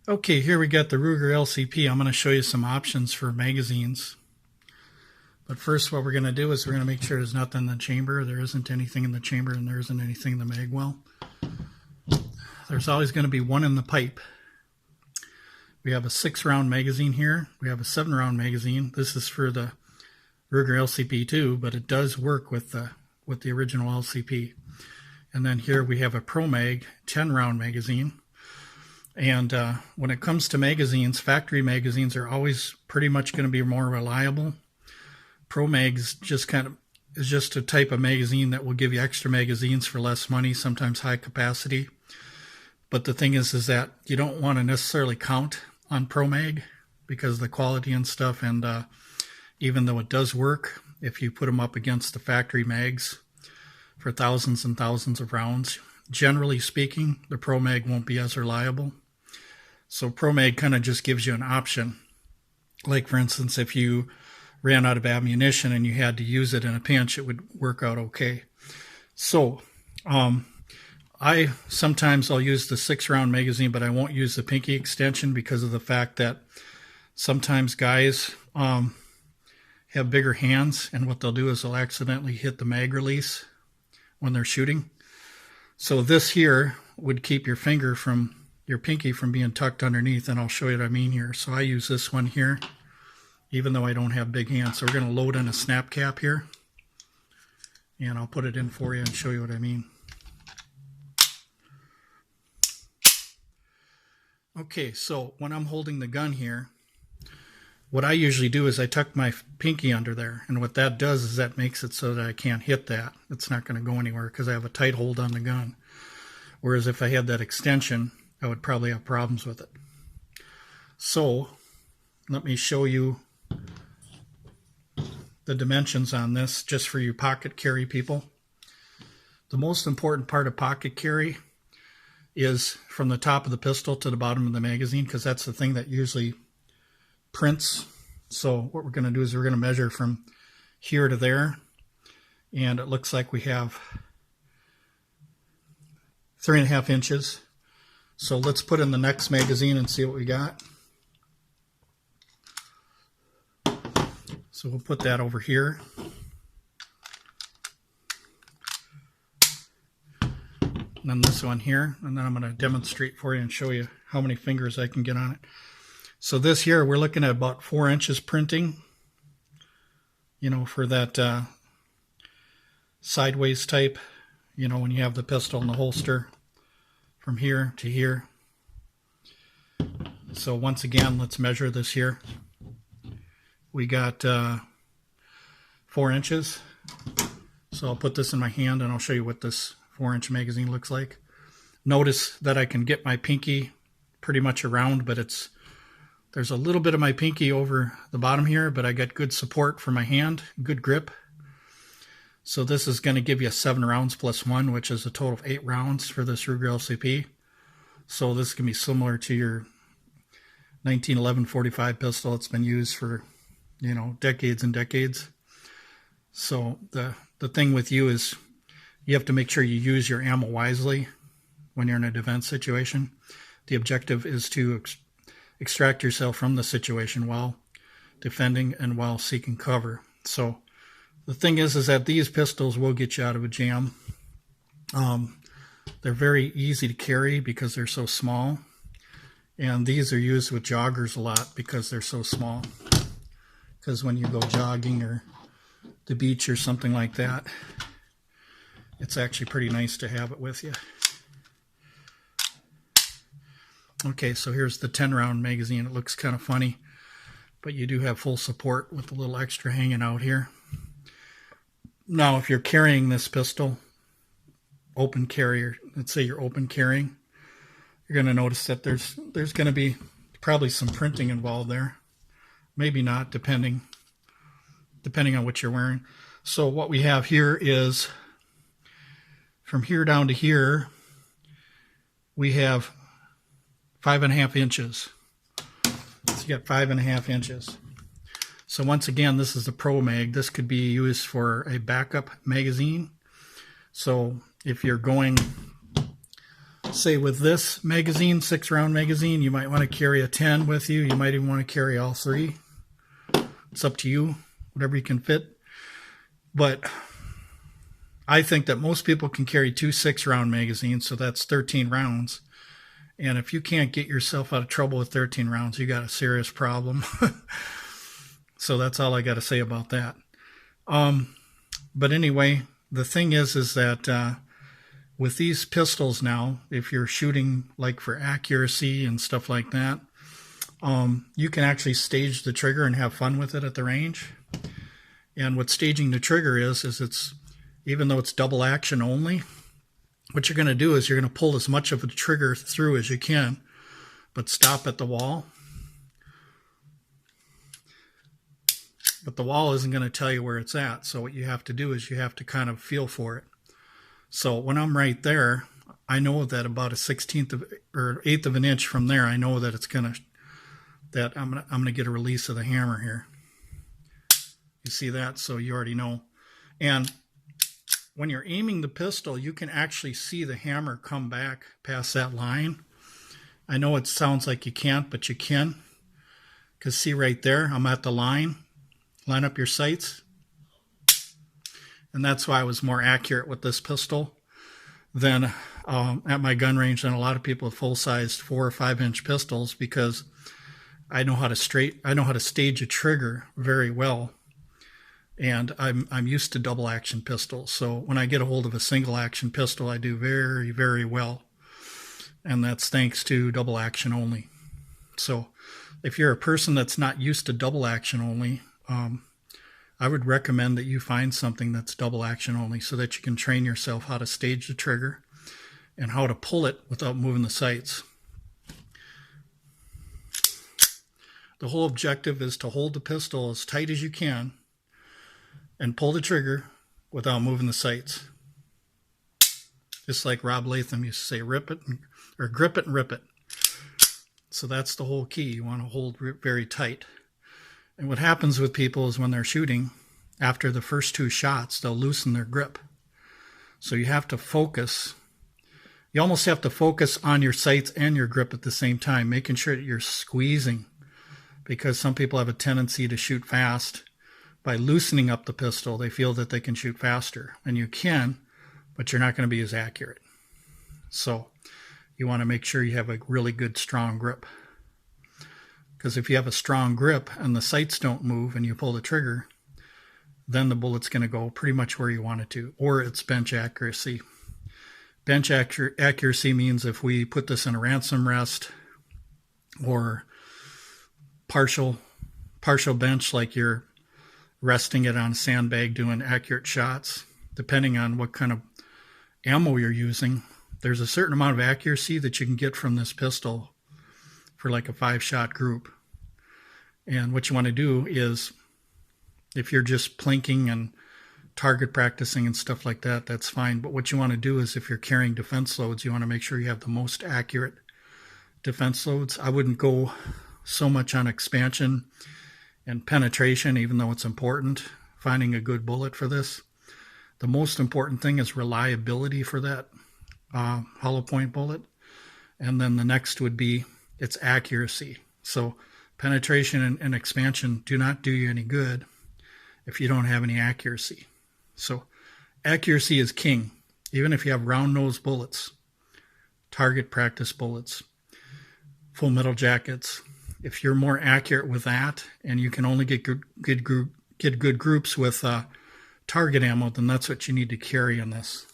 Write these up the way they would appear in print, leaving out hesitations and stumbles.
Okay, here we got the Ruger LCP. I'm going to show you some options for magazines. But first what we're going to do is we're going to make sure there's nothing in the chamber. There isn't anything in the chamber and there isn't anything in the mag well. There's always going to be one in the pipe. We have a 6-round magazine here. We have a 7-round magazine. This is for the Ruger LCP2, but it does work with the original LCP. And then here we have a Pro Mag 10-round magazine. And when it comes to magazines, factory magazines are always pretty much going to be more reliable. Pro Mags is just a type of magazine that will give you extra magazines for less money, sometimes high capacity. But the thing is that you don't want to necessarily count on Pro Mag because of the quality and stuff. And even though it does work, if you put them up against the factory mags for thousands and thousands of rounds, generally speaking, the Pro Mag won't be as reliable. So Pro Mag kind of just gives you an option. Like, for instance, if you ran out of ammunition and you had to use it in a pinch, it would work out okay. So sometimes I'll use the 6-round magazine, but I won't use the pinky extension because of the fact that sometimes guys have bigger hands, and what they'll do is they'll accidentally hit the mag release when they're shooting. So this here would keep your pinky from being tucked underneath, and I'll show you what I mean here. So I use this one here, even though I don't have big hands. So we're going to load in a snap cap here, and I'll put it in for you and show you what I mean. Okay, so when I'm holding the gun here, what I usually do is I tuck my pinky under there, and what that does is that makes it so that I can't hit that. It's not going to go anywhere because I have a tight hold on the gun. Whereas if I had that extension, I would probably have problems with it. So let me show you the dimensions on this just for you pocket carry people. The most important part of pocket carry is from the top of the pistol to the bottom of the magazine, because that's the thing that usually prints. So what we're going to do is we're going to measure from here to there, and it looks like we have 3.5 inches. So let's put in the next magazine and see what we got. So we'll put that over here. And then this one here, and then I'm going to demonstrate for you and show you how many fingers I can get on it. So this here, we're looking at about 4 inches printing, for that sideways type, when you have the pistol in the holster from here to here. So once again, let's measure this here. We got 4 inches. So I'll put this in my hand and I'll show you what this 4-inch magazine looks like. Notice that I can get my pinky pretty much around, but there's a little bit of my pinky over the bottom here, but I got good support for my hand, good grip. So this is going to give you 7 rounds plus 1, which is a total of 8 rounds for this Ruger LCP. So this can be similar to your 1911 45 pistol. It's been used for, decades and decades. So the thing with you is you have to make sure you use your ammo wisely when you're in a defense situation. The objective is to extract yourself from the situation while defending and while seeking cover. So the thing is that these pistols will get you out of a jam. They're very easy to carry because they're so small. And these are used with joggers a lot because they're so small. Because when you go jogging or the beach or something like that, it's actually pretty nice to have it with you. Okay, so here's the 10-round magazine. It looks kind of funny, but you do have full support with a little extra hanging out here. Now, if you're carrying this pistol, open carrier, let's say you're open carrying, you're going to notice that there's going to be probably some printing involved there. Maybe not, depending on what you're wearing. So what we have here is from here down to here, we have 5.5 inches. So you got 5.5 inches. So once again, this is the Pro Mag. This could be used for a backup magazine. So if you're going say with this magazine, 6-round magazine, you might want to carry a 10 with you. You might even want to carry all 3. It's up to you, whatever you can fit. But I think that most people can carry 2 6-round magazines, so that's 13 rounds. And if you can't get yourself out of trouble with 13 rounds, you got a serious problem. So that's all I got to say about that. But anyway, the thing is that with these pistols now, if you're shooting like for accuracy and stuff like that, you can actually stage the trigger and have fun with it at the range. And what staging the trigger is it's, even though it's double action only, what you're going to do is you're going to pull as much of the trigger through as you can, but stop at the wall. But the wall isn't going to tell you where it's at. So what you have to do is you have to kind of feel for it. So when I'm right there, I know that about a 1/16 of, or 1/8 of an inch from there, I know that it's going to, that I'm going to get a release of the hammer here. You see that? So you already know. And when you're aiming the pistol, you can actually see the hammer come back past that line. I know it sounds like you can't, but you can. Because see right there, I'm at the line. Line up your sights. And that's why I was more accurate with this pistol than at my gun range than a lot of people with full-sized 4 or 5 inch pistols, because I know how to stage a trigger very well. And I'm used to double action pistols. So when I get a hold of a single action pistol, I do very, very well. And that's thanks to double action only. So if you're a person that's not used to double action only, I would recommend that you find something that's double action only so that you can train yourself how to stage the trigger and how to pull it without moving the sights. The whole objective is to hold the pistol as tight as you can and pull the trigger without moving the sights. Just like Rob Latham used to say, rip it, or grip it and rip it. So that's the whole key. You want to hold very tight. And what happens with people is when they're shooting, after the first 2 shots, they'll loosen their grip. So you have to focus. You almost have to focus on your sights and your grip at the same time, making sure that you're squeezing, because some people have a tendency to shoot fast. By loosening up the pistol, they feel that they can shoot faster. And you can, but you're not going to be as accurate. So you want to make sure you have a really good, strong grip. Because if you have a strong grip and the sights don't move and you pull the trigger, then the bullet's going to go pretty much where you want it to, or it's bench accuracy. Bench accuracy means if we put this in a ransom rest or partial bench, like you're resting it on a sandbag doing accurate shots, depending on what kind of ammo you're using, there's a certain amount of accuracy that you can get from this pistol for like a 5-shot group. And what you want to do is, if you're just plinking and target practicing and stuff like that, that's fine. But what you want to do is, if you're carrying defense loads, you want to make sure you have the most accurate defense loads. I wouldn't go so much on expansion and penetration, even though it's important, finding a good bullet for this. The most important thing is reliability for that hollow point bullet. And then the next would be its accuracy. So penetration and expansion do not do you any good if you don't have any accuracy. So accuracy is king. Even if you have round nose bullets, target practice bullets, full metal jackets, if you're more accurate with that and you can only get good groups with target ammo, then that's what you need to carry in this.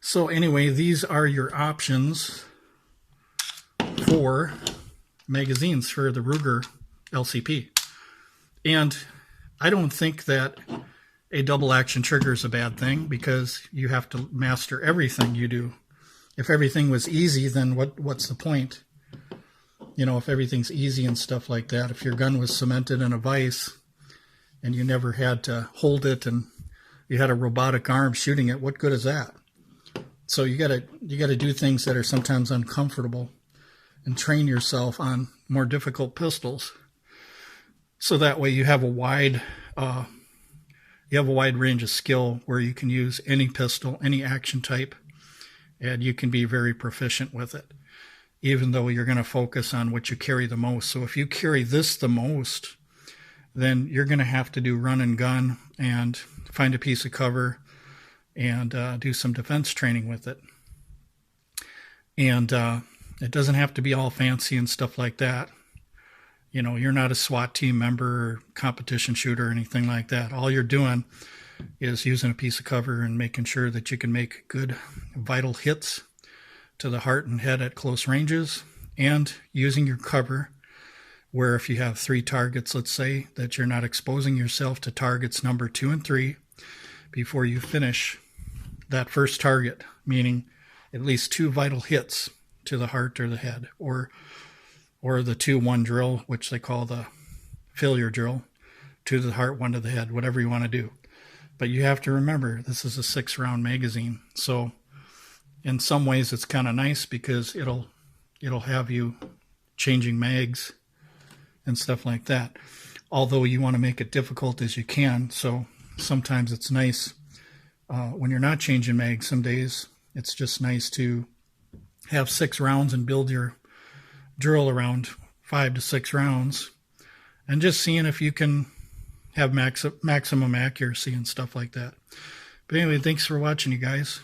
So anyway, these are your options for magazines for the Ruger LCP. And I don't think that a double action trigger is a bad thing, because you have to master everything you do. If everything was easy, then what's the point? You know, if everything's easy and stuff like that, if your gun was cemented in a vise and you never had to hold it and you had a robotic arm shooting it, what good is that? So you gotta do things that are sometimes uncomfortable and train yourself on more difficult pistols. So that way you have a wide range of skill where you can use any pistol, any action type, and you can be very proficient with it, even though you're going to focus on what you carry the most. So if you carry this the most, then you're going to have to do run and gun and find a piece of cover and do some defense training with it. And it doesn't have to be all fancy and stuff like that. You know, you're not a SWAT team member or competition shooter or anything like that. All you're doing is using a piece of cover and making sure that you can make good vital hits to the heart and head at close ranges, and using your cover where if you have 3 targets, let's say, that you're not exposing yourself to targets number 2 and 3 before you finish that first target, meaning at least 2 vital hits to the heart or the head, or the 2-1 drill, which they call the failure drill, 2 to the heart, 1 to the head, whatever you want to do. But you have to remember, this is a 6-round magazine. So in some ways it's kind of nice because it'll have you changing mags and stuff like that. Although you want to make it difficult as you can. So sometimes it's nice when you're not changing mags. Some days it's just nice to have 6 rounds and build your drill around 5 to 6 rounds, and just seeing if you can have maximum accuracy and stuff like that. But anyway, thanks for watching, you guys.